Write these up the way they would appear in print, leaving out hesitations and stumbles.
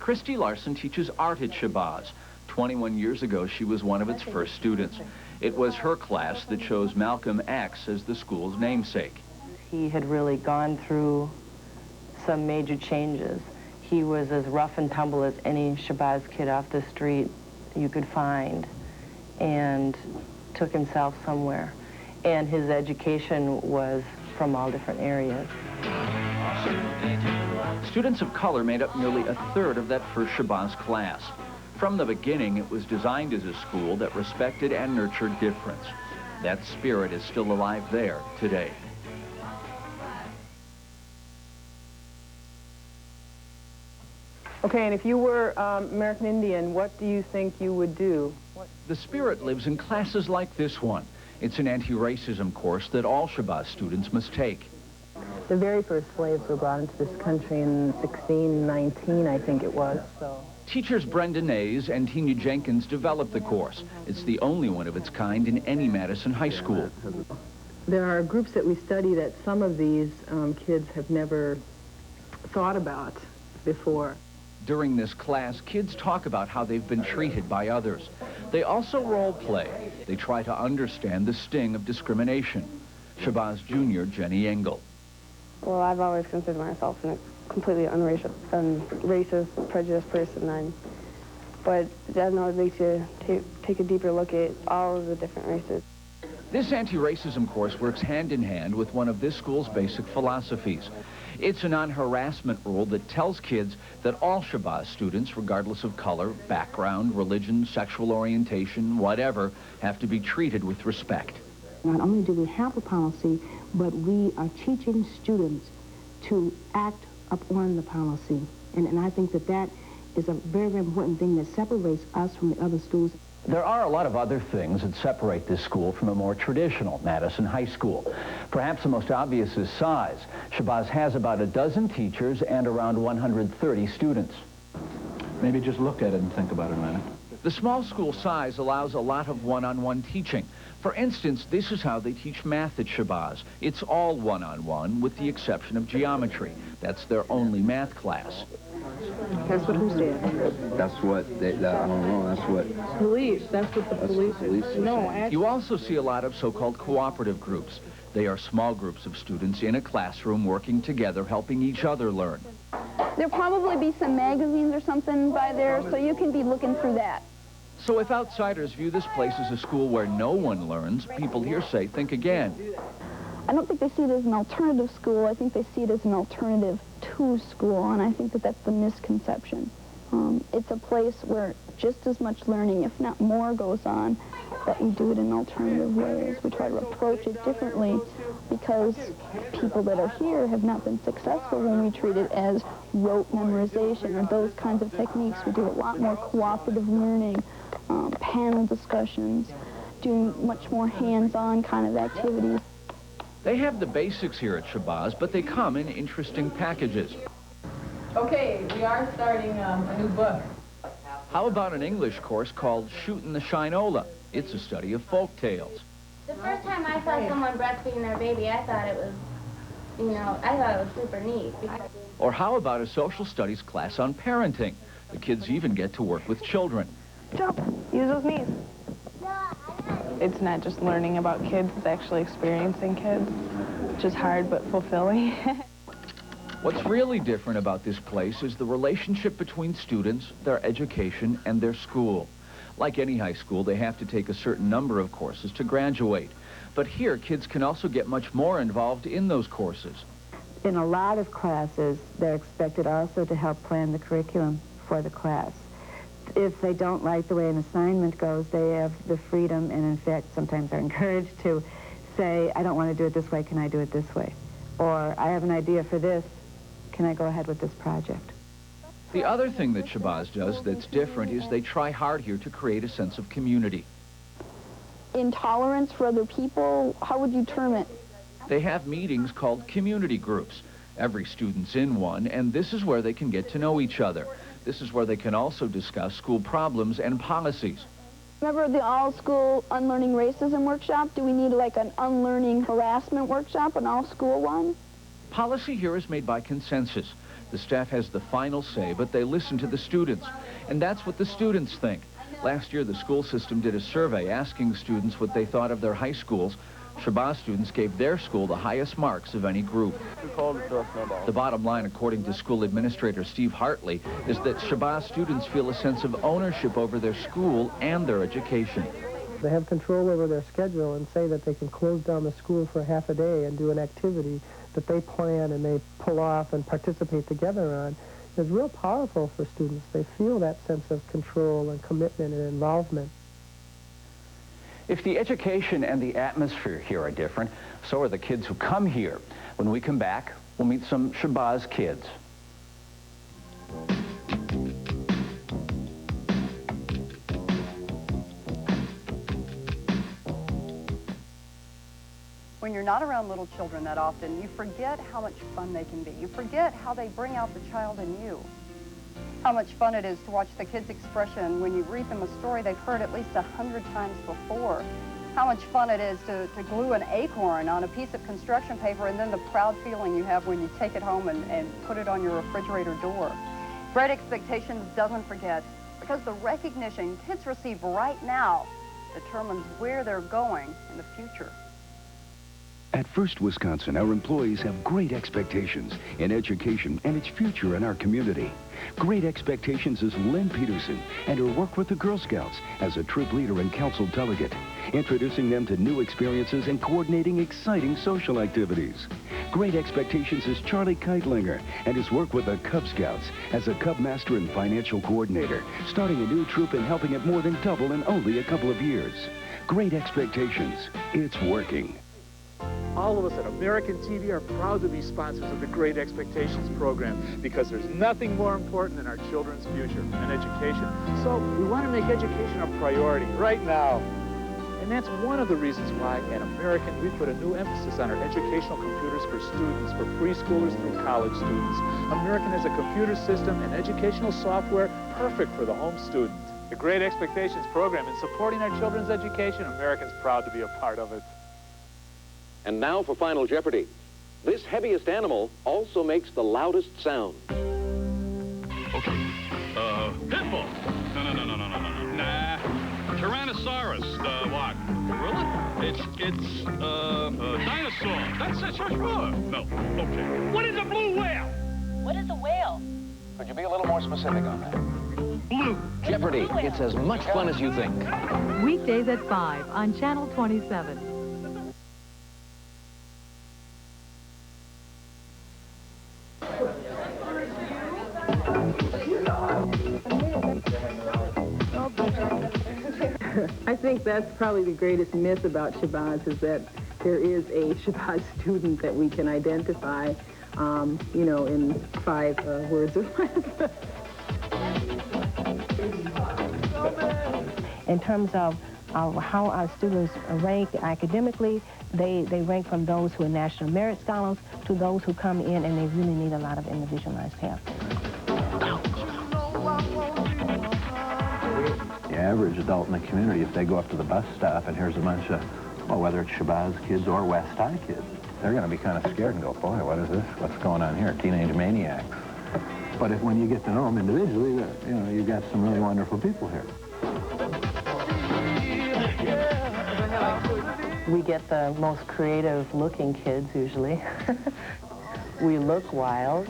Christy Larson teaches art at Shabazz. 21 years ago, she was one of its first students. It was her class that chose Malcolm X as the school's namesake. He had really gone through some major changes. He was as rough and tumble as any Shabazz kid off the street you could find, and took himself somewhere. And his education was from all different areas. Students of color made up nearly a third of that first Shabazz class. From the beginning, it was designed as a school that respected and nurtured difference. That spirit is still alive there today. Okay, and if you were American Indian, what do you think you would do? The spirit lives in classes like this one. It's an anti-racism course that all Shabazz students must take. The very first slaves were brought into this country in 1619, I think it was. So. Teachers Brenda Nays and Tina Jenkins developed the course. It's the only one of its kind in any Madison high school. There are groups that we study that some of these kids have never thought about before. During this class, kids talk about how they've been treated by others. They also role play. They try to understand the sting of discrimination. Shabazz Jr. Jenny Engel. Well, I've always considered myself a completely racist, prejudiced person, but I know it makes you take a deeper look at all of the different races. This anti-racism course works hand in hand with one of this school's basic philosophies. It's a non-harassment rule that tells kids that all Shabazz students, regardless of color, background, religion, sexual orientation, whatever, have to be treated with respect. Not only do we have a policy, but we are teaching students to act upon the policy. And I think that that is a very, very important thing that separates us from the other schools. There are a lot of other things that separate this school from a more traditional Madison high school. Perhaps the most obvious is size. Shabazz has about a dozen teachers and around 130 students. Maybe just look at it and think about it a minute. The small school size allows a lot of one-on-one teaching. For instance, this is how they teach math at Shabazz. It's all one-on-one with the exception of geometry. That's their only math class. That's what who said? That's what, I don't know, that's what... Police, that's what the police is. No, actually... You also see a lot of so-called cooperative groups. They are small groups of students in a classroom working together, helping each other learn. There'll probably be some magazines or something by there, so you can be looking through that. So if outsiders view this place as a school where no one learns, people here say, think again. I don't think they see it as an alternative school. I think they see it as an alternative to school, and I think that that's the misconception. It's a place where just as much learning, if not more, goes on, but we do it in alternative ways. We try to approach it differently because people that are here have not been successful when we treat it as rote memorization or those kinds of techniques. We do a lot more cooperative learning, panel discussions, doing much more hands-on kind of activities. They have the basics here at Shabazz, but they come in interesting packages. Okay, we are starting a new book. How about an English course called Shootin' the Shinola? It's a study of folk tales. The first time I saw someone breastfeeding their baby, I thought it was, I thought it was super neat. Or how about a social studies class on parenting? The kids even get to work with children. Jump. Use those knees. It's not just learning about kids, it's actually experiencing kids, which is hard but fulfilling. What's really different about this place is the relationship between students, their education, and their school. Like any high school, they have to take a certain number of courses to graduate. But here, kids can also get much more involved in those courses. In a lot of classes, they're expected also to help plan the curriculum for the class. If they don't like the way an assignment goes, they have the freedom, and in fact, sometimes are encouraged to say, I don't want to do it this way, can I do it this way? Or, I have an idea for this, can I go ahead with this project? The other thing that Shabazz does that's different is they try hard here to create a sense of community. Intolerance for other people, how would you term it? They have meetings called community groups. Every student's in one, and this is where they can get to know each other. This is where they can also discuss school problems and policies. Remember the all-school unlearning racism workshop? Do we need like an unlearning harassment workshop, an all-school one? Policy here is made by consensus. The staff has the final say, but they listen to the students. And that's what the students think. Last year, the school system did a survey asking students what they thought of their high schools. Shabazz students gave their school the highest marks of any group. The bottom line, according to school administrator Steve Hartley, is that Shabazz students feel a sense of ownership over their school and their education. They have control over their schedule and say that they can close down the school for half a day and do an activity that they plan and they pull off and participate together on. It's real powerful for students. They feel that sense of control and commitment and involvement. If the education and the atmosphere here are different, so are the kids who come here. When we come back, we'll meet some Shabazz kids. When you're not around little children that often, you forget how much fun they can be. You forget how they bring out the child in you. How much fun it is to watch the kids' expression when you read them a story they've heard at least 100 times before. How much fun it is to glue an acorn on a piece of construction paper, and then the proud feeling you have when you take it home and put it on your refrigerator door. Great Expectations doesn't forget, because the recognition kids receive right now determines where they're going in the future. At First Wisconsin, our employees have great expectations in education and its future in our community. Great Expectations is Lynn Peterson and her work with the Girl Scouts as a troop leader and council delegate, introducing them to new experiences and coordinating exciting social activities. Great Expectations is Charlie Keitlinger and his work with the Cub Scouts as a Cub Master and financial coordinator, starting a new troop and helping it more than double in only a couple of years. Great Expectations. It's working. All of us at American TV are proud to be sponsors of the Great Expectations program because there's nothing more important than our children's future and education. So we want to make education a priority right now. And that's one of the reasons why at American we put a new emphasis on our educational computers for students, for preschoolers through college students. American has a computer system and educational software perfect for the home student. The Great Expectations program is supporting our children's education. American's proud to be a part of it. And now for Final Jeopardy. This heaviest animal also makes the loudest sound. Okay. Pitbull. No. Nah. Tyrannosaurus. What? Gorilla? It's dinosaur. That's it, sure. No. Okay. What is a blue whale? What is a whale? Could you be a little more specific on that? Blue. Jeopardy! It's as much fun as you think. Weekdays at 5 on Channel 27. I think that's probably the greatest myth about Shabazz, is that there is a Shabazz student that we can identify, you know, in 5 words or less. In terms of how our students rank academically, they rank from those who are National Merit Scholars to those who come in and they really need a lot of individualized help. The average adult in the community, if they go up to the bus stop and here's a bunch of, well, whether it's Shabazz kids or West High kids, they're going to be kind of scared and go, boy, what is this? What's going on here? Teenage maniacs. But when you get to know them individually, you know, you've got some really wonderful people here. We get the most creative looking kids usually. We look wild.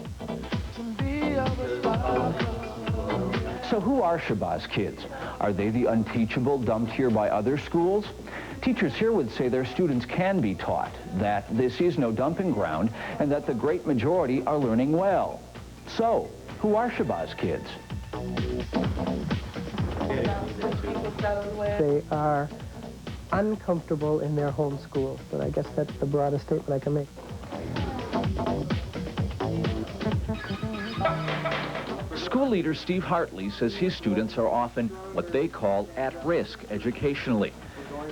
So who are Shabazz kids? Are they the unteachable dumped here by other schools? Teachers here would say their students can be taught, that this is no dumping ground, and that the great majority are learning well. So, who are Shabazz kids? They are uncomfortable in their home school, but I guess that's the broadest statement I can make. School leader Steve Hartley says his students are often what they call at risk educationally.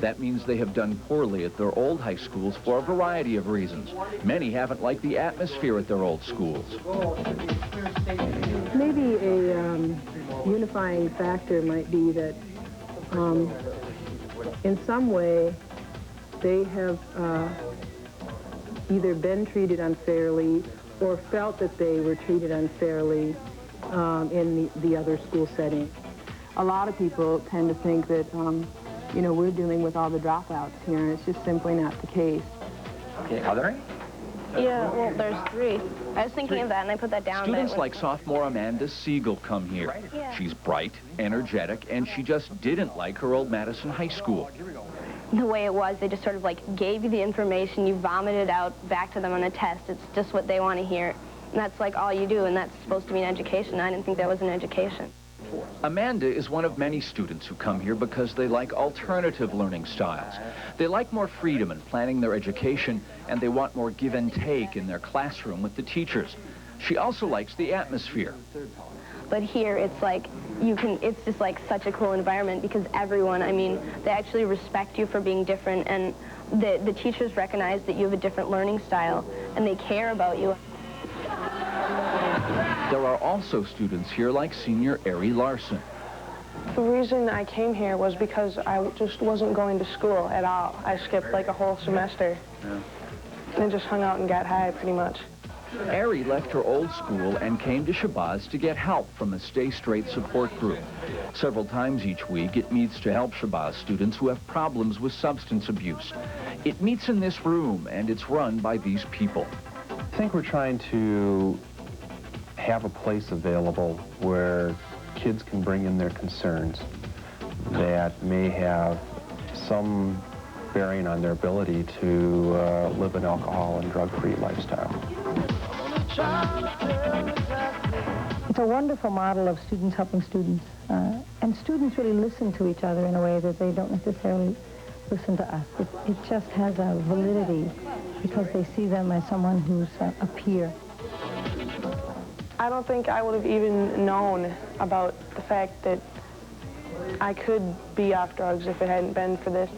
That means they have done poorly at their old high schools for a variety of reasons. Many haven't liked the atmosphere at their old schools. Maybe a unifying factor might be that in some way they have either been treated unfairly or felt that they were treated unfairly in the other school setting. A lot of people tend to think that, you know, we're dealing with all the dropouts here, and it's just simply not the case. Okay, are there any? Yeah, well, there's 3. I was thinking of that, and I put that down. Students like sophomore Amanda Siegel come here. Yeah. She's bright, energetic, and she just didn't like her old Madison High School. The way it was, they just sort of like gave you the information, you vomited out back to them on a test. It's just what they want to hear. And that's like all you do, and that's supposed to be an education. I didn't think that was an education. Amanda is one of many students who come here because they like alternative learning styles. They like more freedom in planning their education, and they want more give and take in their classroom with the teachers. She also likes the atmosphere. But here, it's like, it's just like such a cool environment because everyone, I mean, they actually respect you for being different, and the teachers recognize that you have a different learning style, and they care about you. There are also students here like senior Ari Larson. The reason I came here was because I just wasn't going to school at all. I skipped like a whole semester and just hung out and got high pretty much. Ari left her old school and came to Shabazz to get help from a Stay Straight support group. Several times each week, it meets to help Shabazz students who have problems with substance abuse. It meets in this room, and it's run by these people. I think we're trying to have a place available where kids can bring in their concerns that may have some bearing on their ability to live an alcohol and drug-free lifestyle. It's a wonderful model of students helping students, and students really listen to each other in a way that they don't necessarily listen to us. It just has a validity because they see them as someone who's a peer. I don't think I would have even known about the fact that I could be off drugs if it hadn't been for this.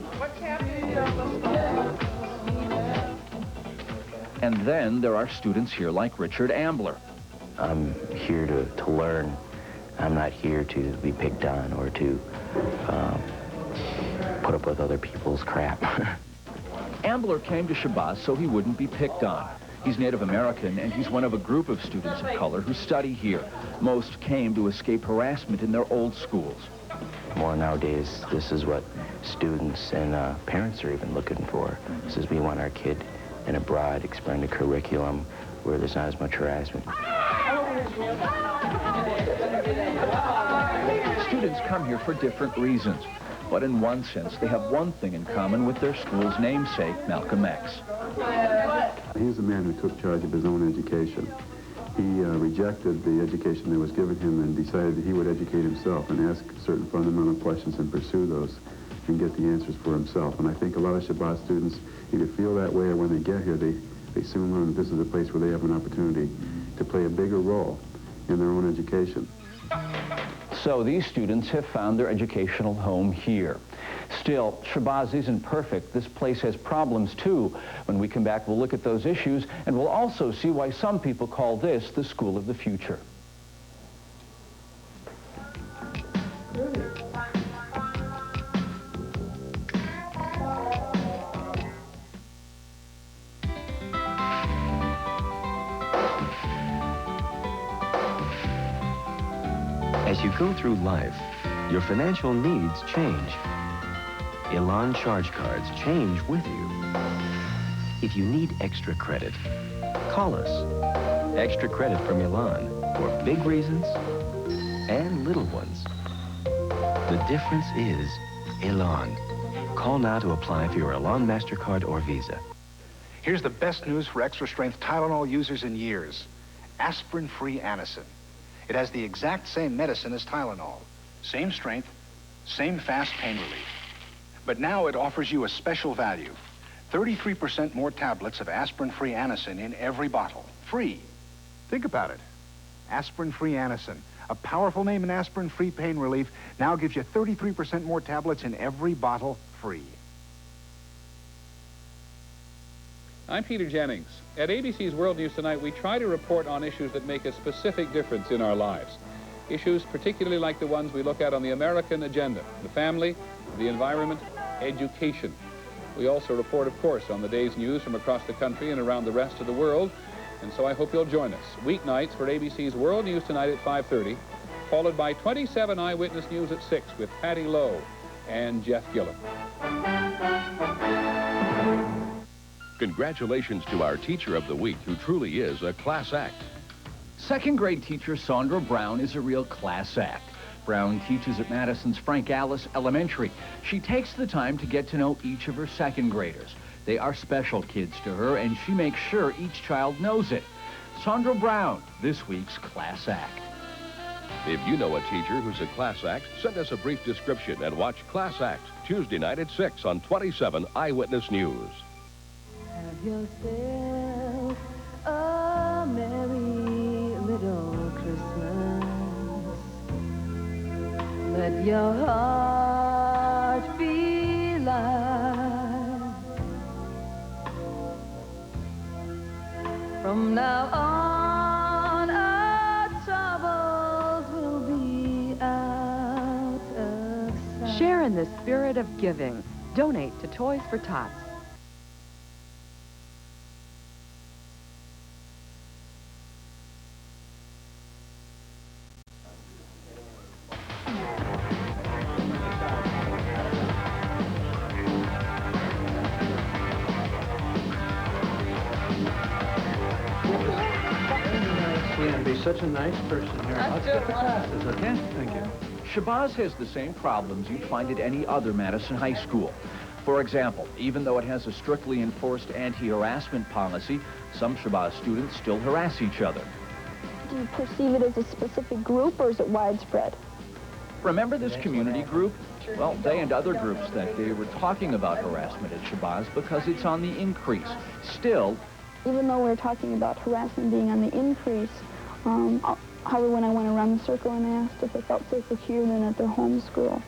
And then there are students here like Richard Ambler. I'm here to learn. I'm not here to be picked on or to put up with other people's crap. Ambler came to Shabazz so he wouldn't be picked on. He's Native American, and he's one of a group of students of color who study here. Most came to escape harassment in their old schools. More nowadays, this is what students and parents are even looking for. This is we want our kid in a broad, expanded curriculum where there's not as much harassment. Students come here for different reasons, but in one sense, they have one thing in common with their school's namesake, Malcolm X. He's the man who took charge of his own education. He rejected the education that was given him and decided that he would educate himself and ask certain fundamental questions and pursue those and get the answers for himself. And I think a lot of Shabazz students either feel that way or when they get here, they soon learn that this is a place where they have an opportunity to play a bigger role in their own education. So these students have found their educational home here. Still, Shabazz isn't perfect. This place has problems too. When we come back, we'll look at those issues, and we'll also see why some people call this the school of the future. As you go through life, your financial needs change. Elan charge cards change with you. If you need extra credit, call us. Extra credit from Elan for big reasons and little ones. The difference is Elan. Call now to apply for your Elan MasterCard or Visa. Here's the best news for extra-strength Tylenol users in years. Aspirin-free Anacin. It has the exact same medicine as Tylenol. Same strength, same fast pain relief. But now it offers you a special value. 33% more tablets of aspirin-free Anacin in every bottle. Free. Think about it. Aspirin-free Anacin, a powerful name in aspirin-free pain relief, now gives you 33% more tablets in every bottle free. I'm Peter Jennings. At ABC's World News Tonight, we try to report on issues that make a specific difference in our lives. Issues particularly like the ones we look at on the American agenda: the family, the environment, education. We also report, of course, on the day's news from across the country and around the rest of the world. And so I hope you'll join us weeknights for ABC's World News Tonight at 5:30, followed by 27 Eyewitness News at 6 with Patty Lowe and Jeff Gillen. Congratulations to our Teacher of the Week, who truly is a class act. Second grade teacher Sandra Brown is a real class act. Brown teaches at Madison's Frank Alice Elementary. She takes the time to get to know each of her second graders. They are special kids to her, and she makes sure each child knows it. Sandra Brown, this week's class act. If you know a teacher who's a class act, send us a brief description and watch Class Act Tuesday night at 6 on 27 Eyewitness News. Have yourself a merry little Christmas. Let your heart be light. From now on, our troubles will be out of sight. Share in the spirit of giving. Donate to Toys for Tots. And be such a nice person here. Let's get the classes, okay? Thank you. Shabazz has the same problems you'd find at any other Madison high school. For example, even though it has a strictly enforced anti-harassment policy, some Shabazz students still harass each other. Do you perceive it as a specific group, or is it widespread? Remember this community group? Well, they and other groups that day were talking about harassment at Shabazz because it's on the increase. Still, even though we're talking about harassment being on the increase, however, when I went around the circle and asked if they felt safer here than at their home school,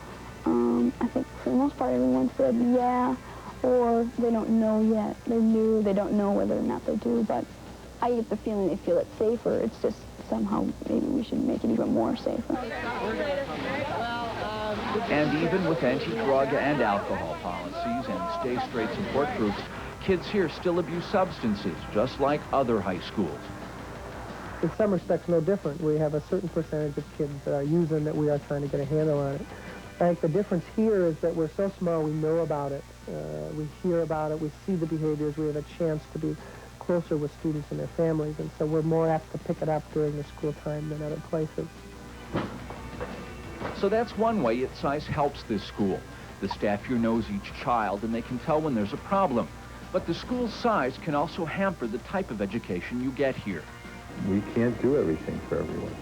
I think for the most part everyone said yeah, or they don't know yet. They're new, they don't know whether or not they do, but I get the feeling they feel it's safer. It's just somehow maybe we should make it even more safer. And even with anti-drug and alcohol policies and Stay Straight support groups, kids here still abuse substances, just like other high schools. In some respects, no different. We have a certain percentage of kids that are using that we are trying to get a handle on it. I think the difference here is that we're so small, we know about it. We hear about it, we see the behaviors, we have a chance to be closer with students and their families, and so we're more apt to pick it up during the school time than other places. So that's one way its size helps this school. The staff here knows each child, and they can tell when there's a problem. But the school's size can also hamper the type of education you get here. We can't do everything for everyone.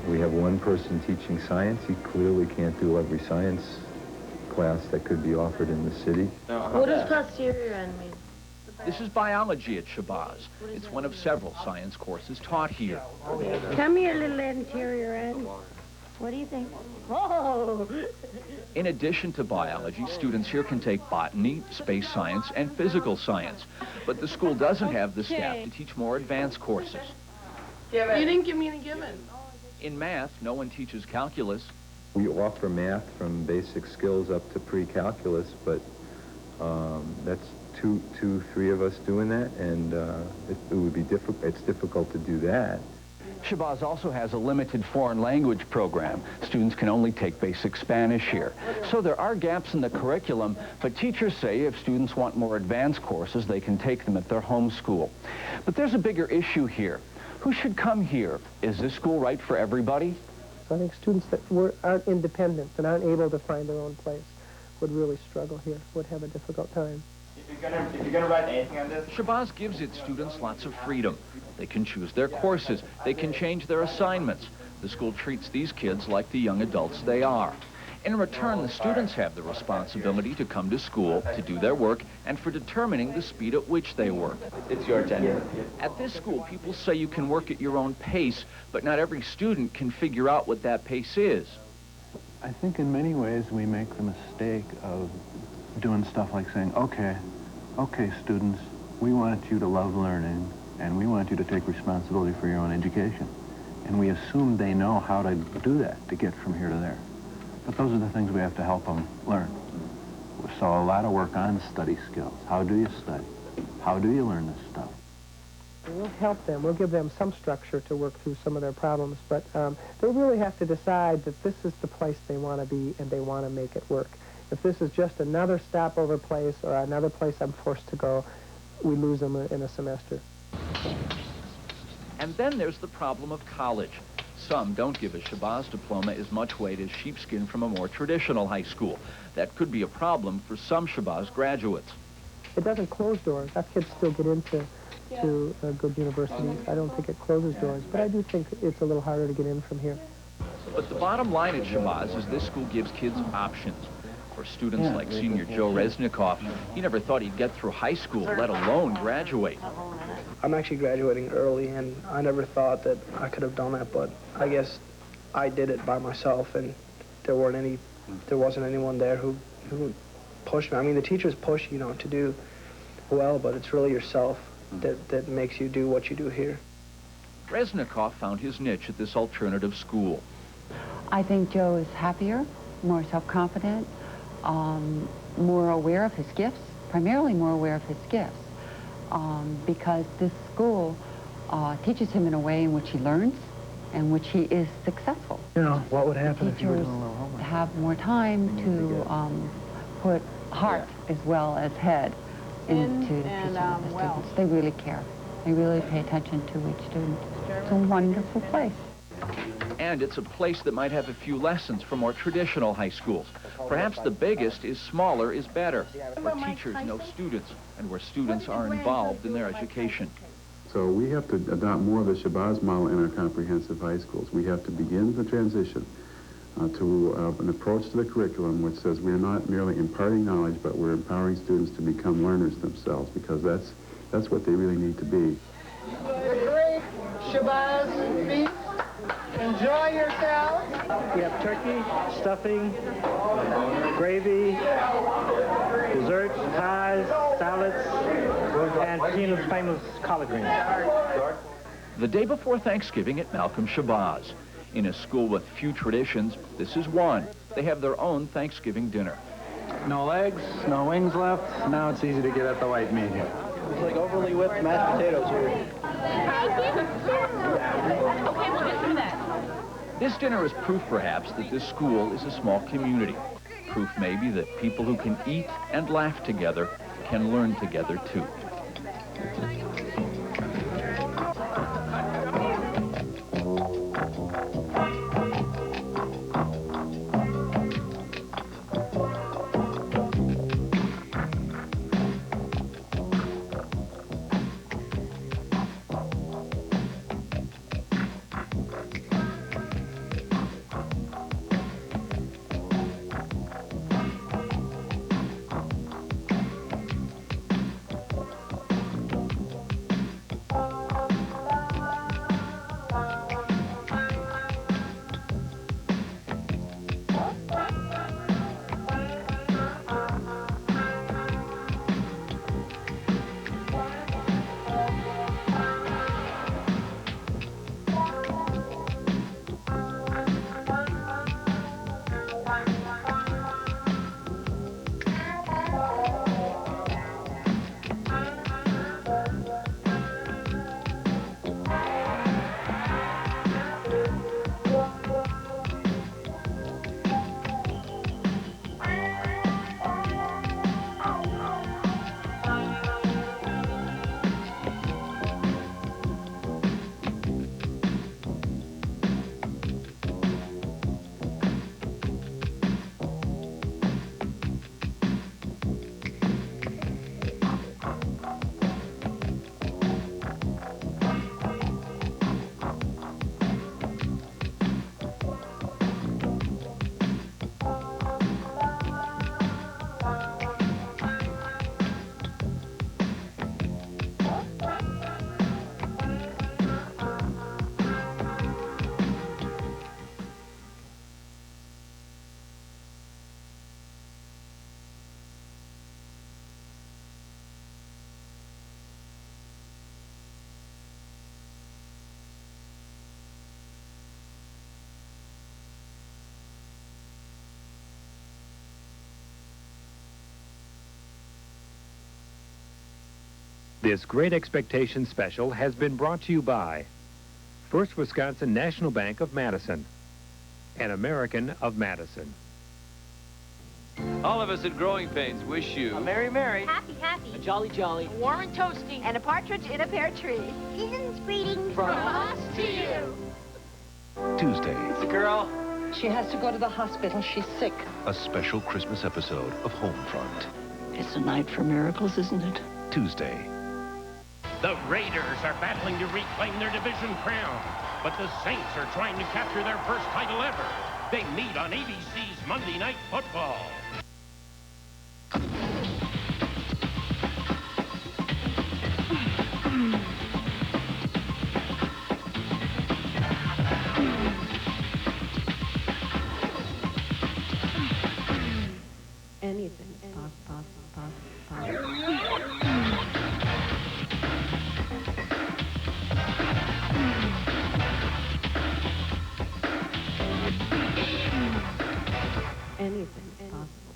We have one person teaching science. He clearly can't do every science class that could be offered in the city. What does posterior end mean? This is biology at Shabazz. It's one of several science courses taught here. Come here, little anterior end. What do you think? Oh! In addition to biology, students here can take botany, space science, and physical science. But the school doesn't have the staff to teach more advanced courses. You didn't give me any given. In math, no one teaches calculus. We offer math from basic skills up to pre-calculus, but that's three of us doing that, and it would be difficult. It's difficult to do that. Shabazz also has a limited foreign language program. Students can only take basic Spanish here. So there are gaps in the curriculum, but teachers say if students want more advanced courses, they can take them at their home school. But there's a bigger issue here. Who should come here? Is this school right for everybody? I think students that aren't independent and aren't able to find their own place would really struggle here, would have a difficult time. If you're gonna write anything on this, Shabazz gives its students lots of freedom. They can choose their courses. They can change their assignments. The school treats these kids like the young adults they are. In return, the students have the responsibility to come to school, to do their work, and for determining the speed at which they work. It's your tenure. At this school, people say you can work at your own pace, but not every student can figure out what that pace is. I think in many ways we make the mistake of doing stuff like saying, okay, students, we want you to love learning, and we want you to take responsibility for your own education. And we assume they know how to do that, to get from here to there. But those are the things we have to help them learn. So a lot of work on study skills. How do you study? How do you learn this stuff? We'll help them. We'll give them some structure to work through some of their problems, but they really have to decide that this is the place they want to be and they want to make it work. If this is just another stopover place or another place I'm forced to go, we lose them in a semester. And then there's the problem of college. Some don't give a Shabazz diploma as much weight as sheepskin from a more traditional high school. That could be a problem for some Shabazz graduates. It doesn't close doors. Our kids still get into good universities. I don't think it closes doors, but I do think it's a little harder to get in from here. But the bottom line at Shabazz is this school gives kids options. For students like senior Joe Resnikoff, he never thought he'd get through high school, let alone graduate. I'm actually graduating early, and I never thought that I could have done that, but I guess I did it by myself, and there wasn't anyone there who pushed me. I mean, the teachers push you, to do well, but it's really yourself that makes you do what you do here. Resnikoff found his niche at this alternative school. I think Joe is happier, more self-confident, more aware of his gifts, primarily more aware of his gifts, because this school teaches him in a way in which he learns and which he is successful. What would happen if you were teachers doing a little homework? have more time to put heart as well as head into teaching the students. They really care. They really pay attention to each student. It's a wonderful place. And it's a place that might have a few lessons from more traditional high schools. Perhaps the biggest is smaller is better, where teachers know students and where students are involved in their education. So we have to adopt more of the Shabazz model in our comprehensive high schools. We have to begin the transition to an approach to the curriculum which says we're not merely imparting knowledge, but we're empowering students to become learners themselves, because that's what they really need to be. The great Shabazz feast. Enjoy yourselves. We have turkey, stuffing, gravy, desserts, pies, salads, and Tina's famous collard greens. The day before Thanksgiving at Malcolm Shabazz. In a school with few traditions, this is one. They have their own Thanksgiving dinner. No legs, no wings left. Now it's easy to get at the white meat here. It's like overly whipped mashed potatoes here. Okay, we'll get some of that. This dinner is proof, perhaps, that this school is a small community. Proof, maybe, that people who can eat and laugh together can learn together, too. This Great Expectations special has been brought to you by First Wisconsin National Bank of Madison, an American of Madison. All of us at Growing Pains wish you A merry, merry. Happy, happy. A jolly, jolly. Warm and toasty. And a partridge in a pear tree. Season's greetings From us to you. Tuesday, It's a girl. She has to go to the hospital. She's sick. a special Christmas episode of Homefront. It's a night for miracles, isn't it? Tuesday. The Raiders are battling to reclaim their division crown, but the Saints are trying to capture their first title ever. They meet on ABC's Monday Night Football. Anything. Anything is possible.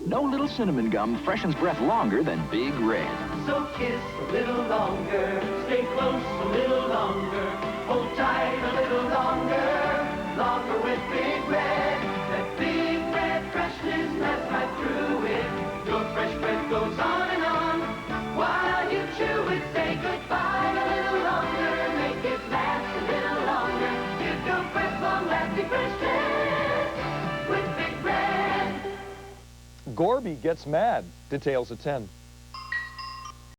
No little cinnamon gum freshens breath longer than Big Red. So kiss a little longer, stay close a little longer, hold tight a little longer, longer with Big Red. That Big Red freshness lasts right through it. Your fresh breath goes on and on. While you chew it, say goodbye a little longer, make it last a little longer. Give your breath long-lasting freshness with Big Red. Gorby gets mad. Details at 10.